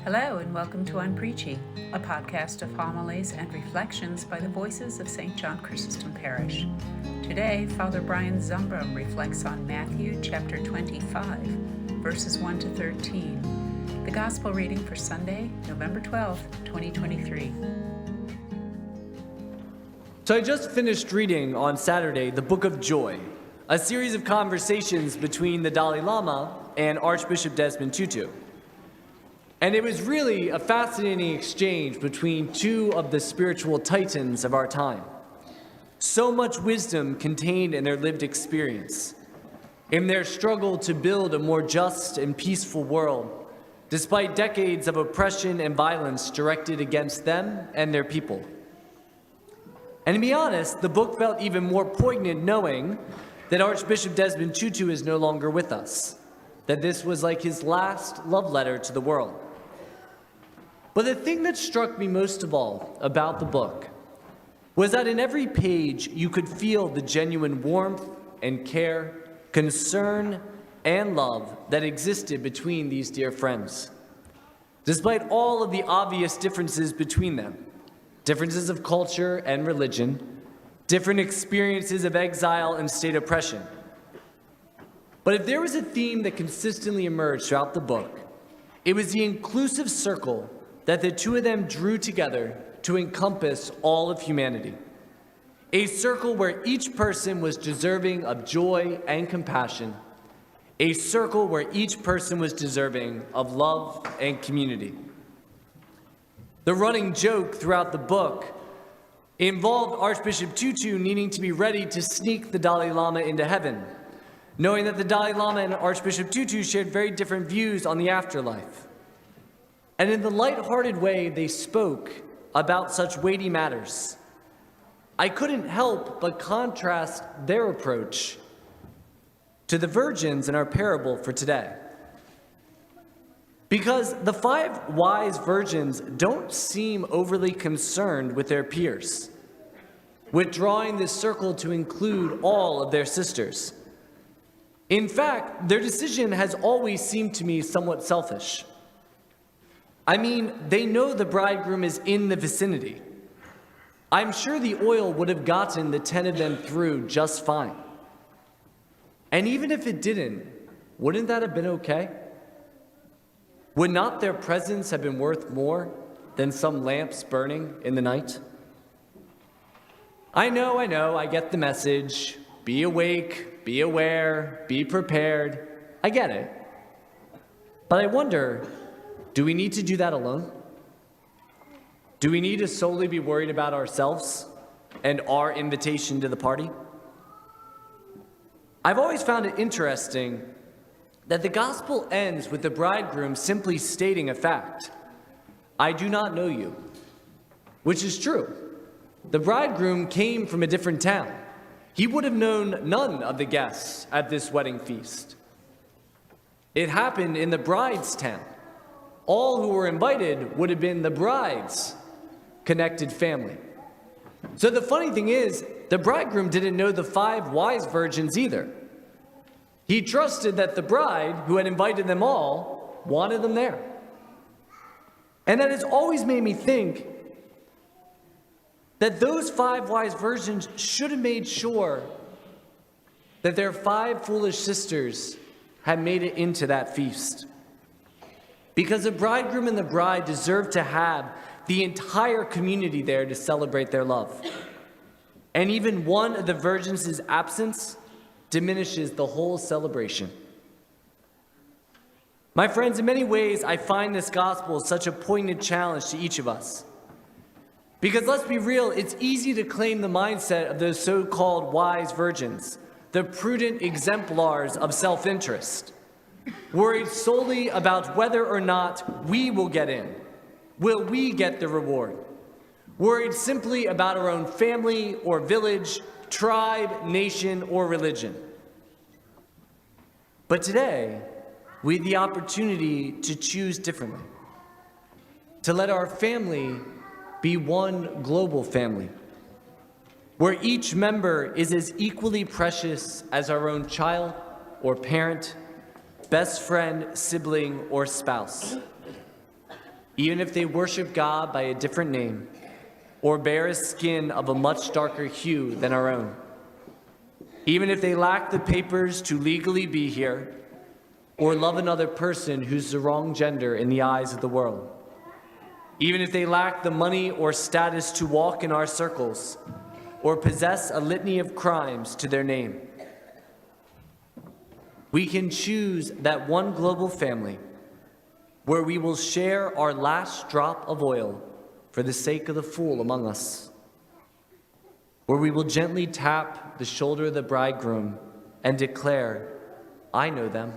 Hello and welcome to On Preachy, a podcast of homilies and reflections by the voices of St. John Chrysostom Parish. Today, Father Brian Zumbro reflects on Matthew chapter 25, verses 1 to 13. The Gospel reading for Sunday, November 12th, 2023. So I just finished reading on Saturday the Book of Joy, a series of conversations between the Dalai Lama and Archbishop Desmond Tutu. And it was really a fascinating exchange between two of the spiritual titans of our time. So much wisdom contained in their lived experience, in their struggle to build a more just and peaceful world, despite decades of oppression and violence directed against them and their people. And to be honest, the book felt even more poignant knowing that Archbishop Desmond Tutu is no longer with us, that this was like his last love letter to the world. But the thing that struck me most of all about the book was that in every page you could feel the genuine warmth and care, concern, and love that existed between these dear friends. Despite all of the obvious differences between them, differences of culture and religion, different experiences of exile and state oppression. But if there was a theme that consistently emerged throughout the book, it was the inclusive circle that the two of them drew together to encompass all of humanity. A circle where each person was deserving of joy and compassion. A circle where each person was deserving of love and community. The running joke throughout the book involved Archbishop Tutu needing to be ready to sneak the Dalai Lama into heaven, knowing that the Dalai Lama and Archbishop Tutu shared very different views on the afterlife. And in the lighthearted way they spoke about such weighty matters, I couldn't help but contrast their approach to the virgins in our parable for today. Because the 5 wise virgins don't seem overly concerned with their peers, withdrawing this circle to include all of their sisters. In fact, their decision has always seemed to me somewhat selfish. I mean, they know the bridegroom is in the vicinity. I'm sure the oil would have gotten the 10 of them through just fine. And even if it didn't, wouldn't that have been okay? Would not their presence have been worth more than some lamps burning in the night? I know, I get the message. Be awake, be aware, be prepared. I get it. But I wonder, do we need to do that alone? Do we need to solely be worried about ourselves and our invitation to the party? I've always found it interesting that the gospel ends with the bridegroom simply stating a fact. I do not know you, which is true. The bridegroom came from a different town. He would have known none of the guests at this wedding feast. It happened in the bride's town. All who were invited would have been the bride's connected family. So the funny thing is, the bridegroom didn't know the 5 wise virgins either. He trusted that the bride, who had invited them all, wanted them there. And that has always made me think that those 5 wise virgins should have made sure that their 5 foolish sisters had made it into that feast. Because the bridegroom and the bride deserve to have the entire community there to celebrate their love. And even one of the virgins' absence diminishes the whole celebration. My friends, in many ways, I find this gospel such a poignant challenge to each of us. Because let's be real, it's easy to claim the mindset of those so-called wise virgins, the prudent exemplars of self-interest, worried solely about whether or not we will get in. Will we get the reward? Worried simply about our own family or village, tribe, nation, or religion. But today, we have the opportunity to choose differently. To let our family be one global family, where each member is as equally precious as our own child or parent, best friend, sibling, or spouse. even if they worship God by a different name, or bear a skin of a much darker hue than our own. Even if they lack the papers to legally be here, or love another person who's the wrong gender in the eyes of the world. Even if they lack the money or status to walk in our circles, or possess a litany of crimes to their name. We can choose that one global family where we will share our last drop of oil for the sake of the fool among us, where we will gently tap the shoulder of the bridegroom and declare, I know them,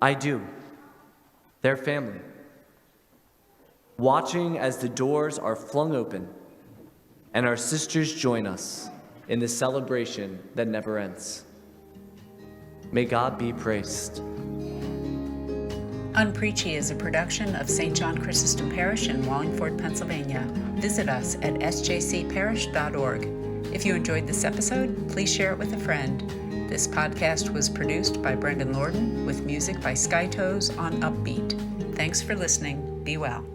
I do, their family, watching as the doors are flung open and our sisters join us in the celebration that never ends. May God be praised. Unpreachy is a production of St. John Chrysostom Parish in Wallingford, Pennsylvania. Visit us at sjcparish.org. If you enjoyed this episode, please share it with a friend. This podcast was produced by Brendan Lorden with music by Skytoes on Upbeat. Thanks for listening. Be well.